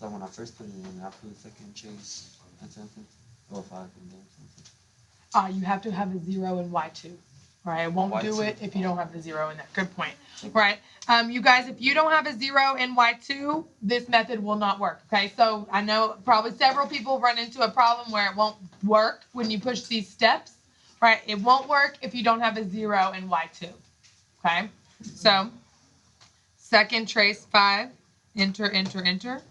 Like when I first put it in, I put second trace intercepts or 5 and then something. You have to have a 0 in y2. Right? It won't do it if you don't have the 0 in there. Good point. Right? You guys, if you don't have a 0 in y2, this method will not work. Okay? So I know probably several people run into a problem where it won't work when you push these steps. Right? It won't work if you don't have a 0 in y2. Okay? So second trace 5, enter, enter, enter.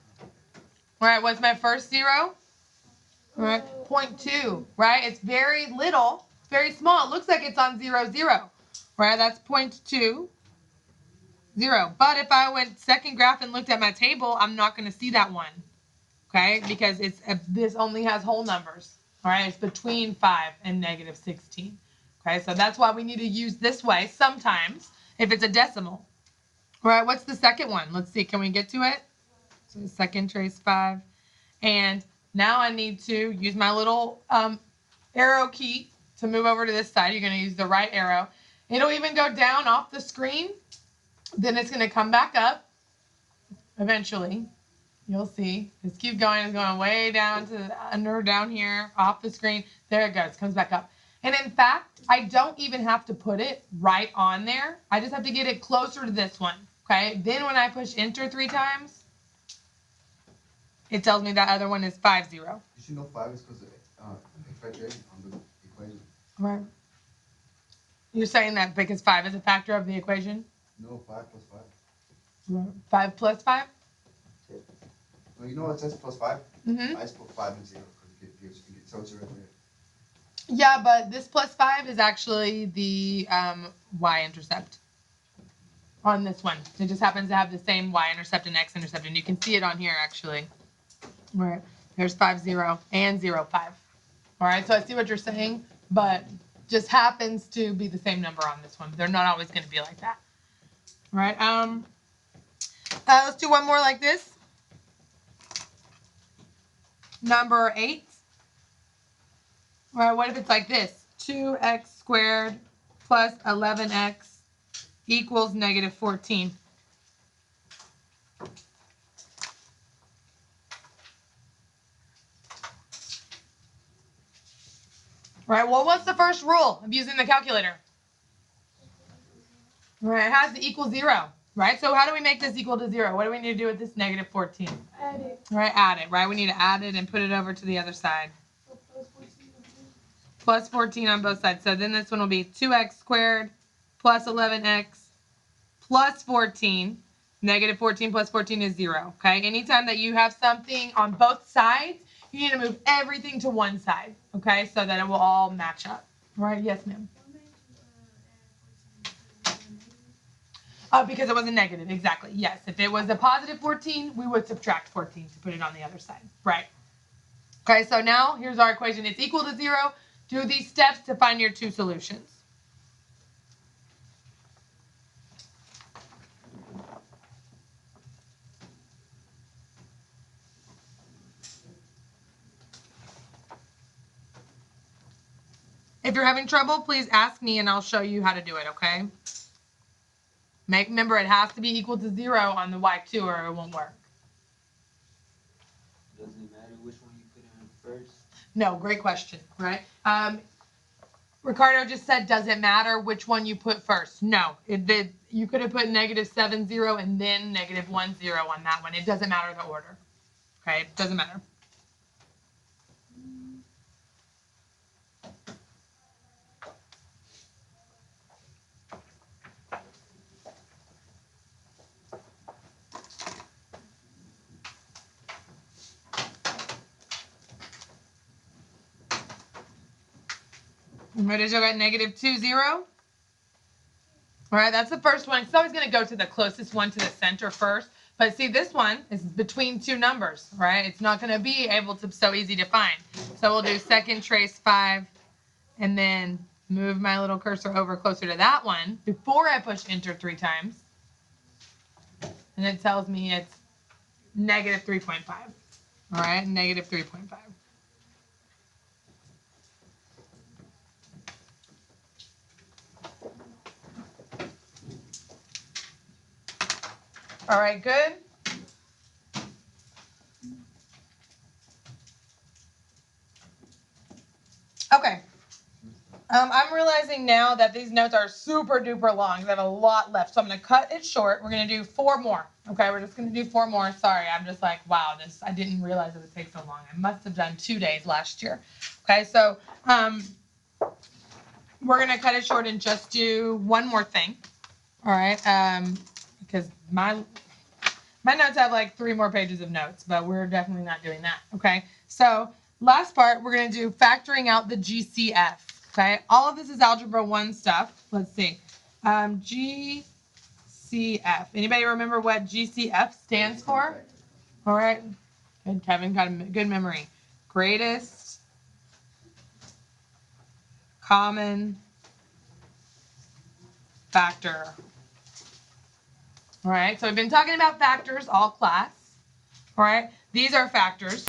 All right, what's my first 0? All right, 0.2, right? It's very little, very small. It looks like it's on 0, 0, right? That's 0.2, 0. But if I went second graph and looked at my table, I'm not going to see that one, okay? Because this only has whole numbers, all right? It's between 5 and negative 16, okay? So that's why we need to use this way sometimes if it's a decimal. All right, what's the second one? Let's see, can we get to it? So second trace 5. And now I need to use my little arrow key to move over to this side. You're going to use the right arrow. It'll even go down off the screen. Then it's going to come back up eventually. You'll see. Just keep going. It's going way down to under down here off the screen. There it goes. Comes back up. And in fact, I don't even have to put it right on there. I just have to get it closer to this one. Okay. Then when I push enter 3 times, it tells me that other one is 5, 0. You should know 5 is because of factorization on the equation. Right. You're saying that because 5 is a factor of the equation? No, 5 plus 5. 5 plus 5? No, you know what it says plus 5? Mm-hmm. I just put 5 and 0 because so it's right there. Yeah, but this plus 5 is actually the y-intercept on this one. It just happens to have the same y-intercept and x-intercept, and you can see it on here, actually. All right. There's 5, 0, and 0, 5. All right, so I see what you're saying, but just happens to be the same number on this one. They're not always going to be like that. All right. Let's do one more like this. Number 8. All right, what if it's like this? 2x squared plus 11x equals negative 14. Right, well, what's the first rule of using the calculator? Right, it has to equal 0. Right, so how do we make this equal to 0? What do we need to do with this negative 14? Add it. Right, add it, right? We need to add it and put it over to the other side. Plus 14 on both sides. So then this one will be 2x squared plus 11x plus 14. Negative 14 plus 14 is 0. Okay, anytime that you have something on both sides, you need to move everything to one side. Okay, so that it will all match up. All right, yes, ma'am. Because it was a negative, exactly. Yes, if it was a positive 14, we would subtract 14 to put it on the other side. Right. Okay, so now here's our equation. It's equal to 0. Do these steps to find your two solutions. If you're having trouble, please ask me and I'll show you how to do it, okay? Remember, it has to be equal to 0 on the y2 or it won't work. Doesn't it matter which one you put in first? No, great question, right? Ricardo just said, does it matter which one you put first? No, you could have put negative 7, 0 and then negative 1, 0 on that one. It doesn't matter the order, okay? It doesn't matter. Ready to go at negative 2, 0? All right, that's the first one. It's always going to go to the closest one to the center first. But see, this one is between two numbers, right? It's not going to be able to so easy to find. So we'll do second trace 5 and then move my little cursor over closer to that one before I push enter 3 times. And it tells me it's negative 3.5. All right, negative 3.5. All right, good. I'm realizing now that these notes are super duper long. They have a lot left. So I'm going to cut it short. We're going to do 4 more. Okay, we're just going to do 4 more. Sorry, I'm just like, wow, I didn't realize it would take so long. I must have done 2 days last year. Okay, so we're going to cut it short and just do one more thing. All right, because my notes have like 3 more pages of notes, but we're definitely not doing that. Okay, so last part, we're going to do factoring out the GCF. Okay, all of this is Algebra 1 stuff. Let's see. GCF. Anybody remember what GCF stands for? All right. Good, Kevin got a good memory. Greatest common factor. All right, so we've been talking about factors all class. All right, these are factors.